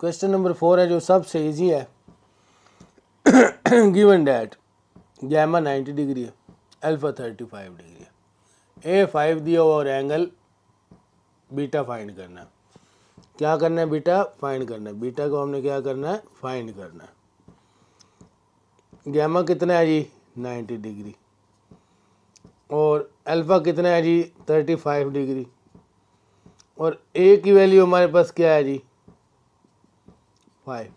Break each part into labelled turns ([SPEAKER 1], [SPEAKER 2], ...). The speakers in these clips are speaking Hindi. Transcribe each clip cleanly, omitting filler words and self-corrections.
[SPEAKER 1] क्वेश्चन नंबर 4 है जो सबसे इजी है। गिवन डैट गैमा 90 डिग्री है, अल्फा 35 डिग्री है, ए 5 दिया हुआ और एंगल बीटा फाइंड करना है। क्या करना है? बीटा फाइंड करना है। बीटा को हमने क्या करना है? फाइंड करना है। गैमा कितना है जी? 90 डिग्री। और अल्फा कितना है जी? 35 डिग्री। और ए की वैल्यू हमारे पास क्या है जी? 5।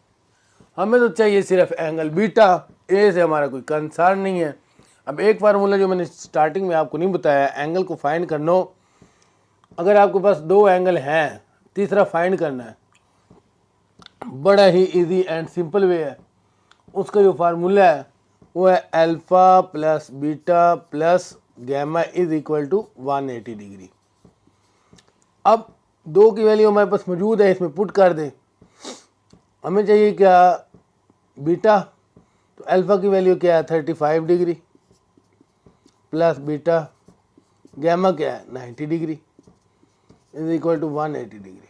[SPEAKER 1] हमें तो चाहिए सिर्फ एंगल बीटा, ए से हमारा कोई कंसर्न नहीं है। अब एक फार्मूला जो मैंने स्टार्टिंग में आपको नहीं बताया, एंगल को फाइंड करना। अगर आपके पास दो एंगल हैं, तीसरा फाइंड करना है, बड़ा ही इजी एंड सिंपल वे है। उसका जो फार्मूला है वो है alpha plus beta plus gamma is equal to 180 degree. अब दो की वैल्यू हमारे पास मौजूद है, इसमें पुट कर दें। हमें चाहिए क्या? बीटा। तो अल्फा की वैल्यू क्या है? 35 डिग्री प्लस बीटा गैमा क्या है? 90 degree is equal to 180 degree.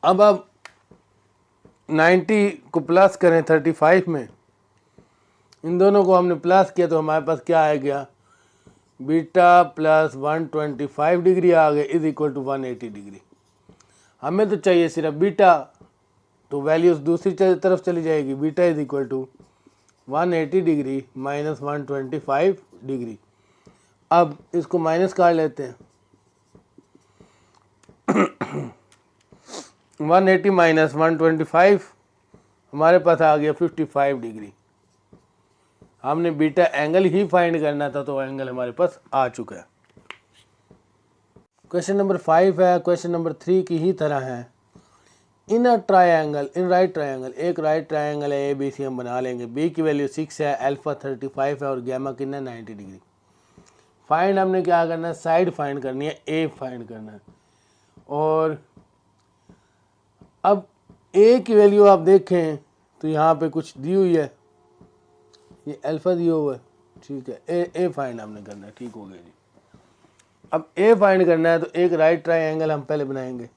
[SPEAKER 1] अब आप 90 को प्लस करें 35 में, इन दोनों को हमने प्लस किया तो हमारे पास क्या आ गया? बीटा प्लस 125 डिग्री आ गए इज इक्वल टू 180 डिग्री। हमें तो चाहिए सिर्फ बीटा, तो वैल्यूज दूसरी तरफ चली जाएगी। Beta is equal to 180 degree minus 125 degree. अब इसको माइनस कर लेते हैं। 180 माइनस 125 हमारे पास आ गया 55 डिग्री। हमने बीटा एंगल ही फाइंड करना था, तो एंगल हमारे पास आ चुका है। क्वेश्चन नंबर 5 है, क्वेश्चन नंबर 3 की ही तरह है। In a triangle, in right triangle, एक राइट ट्रायंगल है, ए बी सी हम बना लेंगे। बी की वैल्यू 6 है, अल्फा 35 है और गैमा कितना? 90 डिग्री। फाइंड हमने क्या करना है? साइड फाइंड करनी है, ए फाइंड करना है। और अब ए की वैल्यू आप देखें तो यहाँ पे कुछ दी हुई है, ये अल्फा दिया हुआ है, ठीक है। ए फाइंड हमने करना है, ठीक हो गया जी। अब ए फाइंड करना है तो एक राइट ट्रायंगल हम पहले बनाएंगे।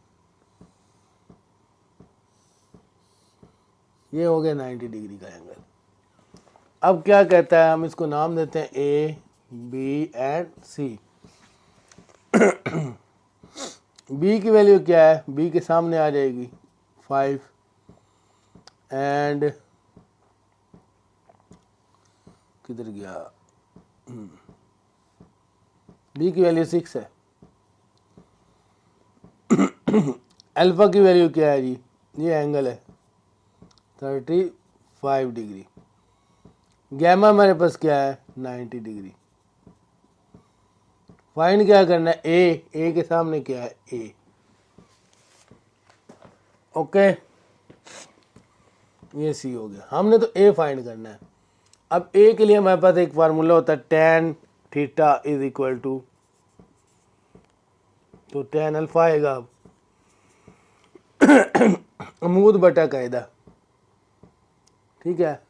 [SPEAKER 1] ये हो गया 90 डिग्री का एंगल। अब क्या कहता है? हम इसको नाम देते हैं A B and C. B की वैल्यू क्या है? बी के सामने आ जाएगी 5 एंड किधर गया? बी की वैल्यू 6 है। अल्फा की वैल्यू क्या है जी? ये एंगल है 35 डिग्री। गैमा हमारे पास क्या है? 90 डिग्री। फाइंड क्या करना है? ए के सामने क्या है? ए। ओके, ये सी हो गया। हमने तो ए फाइंड करना है। अब ए के लिए हमारे पास एक फार्मूला होता है, tan theta is equal to, तो tan अल्फा आएगा। अब अमूद बटा कायदा, ठीक है।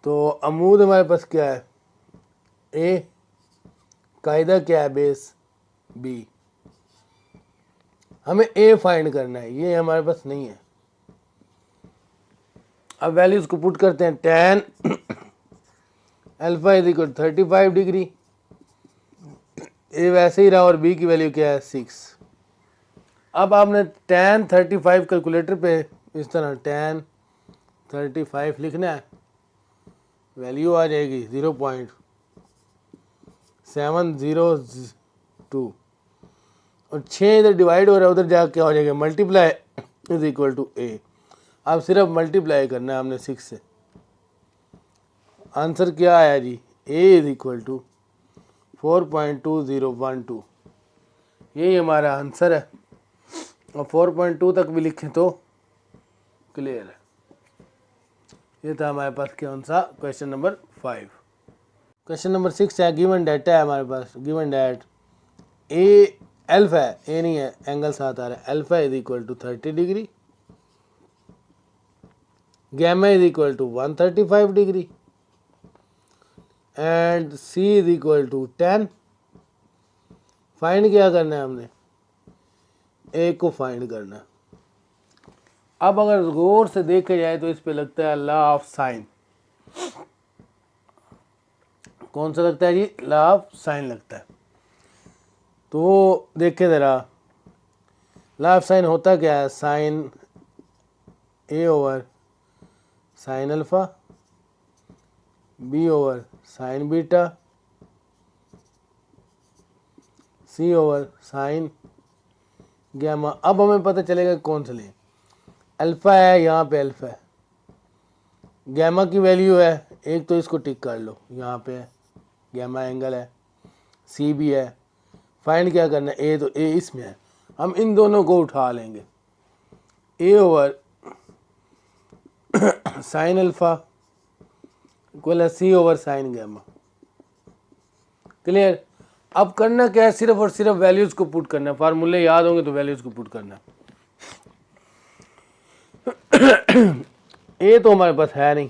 [SPEAKER 1] तो अमूद हमारे पास क्या है? ए। कायदा क्या है? Base B. हमें ए फाइंड करना है, ये हमारे पास नहीं है। अब वैल्यूज को पुट करते हैं। tan alpha is equal 35 degree, A वैसे ही रहा, और बी की वैल्यू क्या है? 6। अब आपने tan 35 कैलकुलेटर पे इस तरह tan 35 लिखना है, वैल्यू आ जाएगी 0.702 और 6 इधर डिवाइड हो रहा है, उधर जाके क्या हो जाएगा? मल्टीप्लाई इज इक्वल टू ए। अब सिर्फ मल्टीप्लाई करना है हमने 6 से। आंसर क्या आया जी? ए इज इक्वल टू 4.2012। यही हमारा आंसर है। और 4.2 तक भी लिखें तो क्लियर है। ये था हमारे पास कौन सा? Question number 5। क्वेश्चन नंबर 6 है। गिवन डाटा है हमारे पास। गिवन डैट ए अल्फा है, ए नहीं है, एंगल साथ आ रहा है। Alpha is equal to 30 degree, gamma is equal to 135 degree and C is equal to 10। Find क्या करना है हमने? ए को फाइंड करना है। अब अगर गौर से देखा जाए तो इस पे लगता है लॉ ऑफ साइन। कौन सा लगता है जी? लॉ ऑफ साइन लगता है। तो देखे ज़रा, लॉ ऑफ साइन होता क्या है? Sine A over sine alpha, B over sine beta, C over sine gamma. अब हमें पता चलेगा कौन सा लें। अल्फ़ा है, यहाँ पे अल्फ़ा है, गैमा की वैल्यू है, एक तो इसको टिक कर लो, यहाँ पे है गैमा एंगल है, सी भी है। फाइंड क्या करना है? ए, तो ए इसमें है, हम इन दोनों को उठा लेंगे। ए ओवर साइन अल्फ़ा इक्वल है सी ओवर साइन गैमा। क्लियर? अब करना क्या है? सिर्फ और सिर्फ वैल्यूज़ को पुट करना है। फार्मूले याद होंगे तो वैल्यूज़ को पुट करना है। ए तो हमारे पास है नहीं,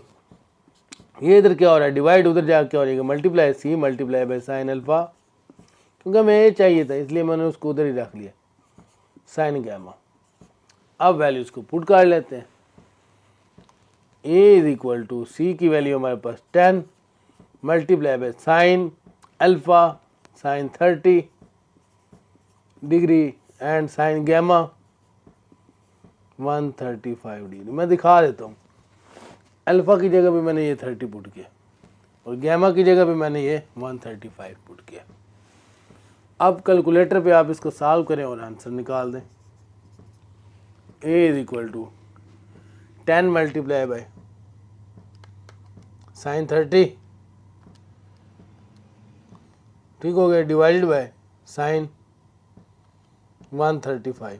[SPEAKER 1] ये इधर क्या हो रहा है? डिवाइड, उधर जाकर क्या हो जाएगा? Multiply c multiply by sine alpha, क्योंकि हमें ए चाहिए था इसलिए मैंने उसको उधर ही रख लिया, साइन गैमा। अब वैल्यूज़ को पुट कर लेते हैं। A is equal to c की वैल्यू हमारे पास 10 multiply by sine alpha sine 30 degree and sine gamma 135 degree. मैं दिखा देता हूँ, अल्फ़ा की जगह भी मैंने ये 30 पुट किया और गैमा की जगह भी मैंने ये 135 पुट किया। अब कैलकुलेटर पे आप इसको सॉल्व करें और आंसर निकाल दें। A is equal to 10 multiply by sine 30, ठीक हो गया, डिवाइडेड बाय साइन 135,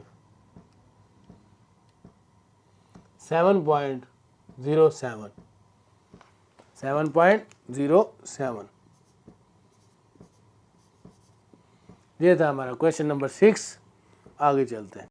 [SPEAKER 1] 7.07। ये था हमारा क्वेश्चन नंबर 6। आगे चलते हैं।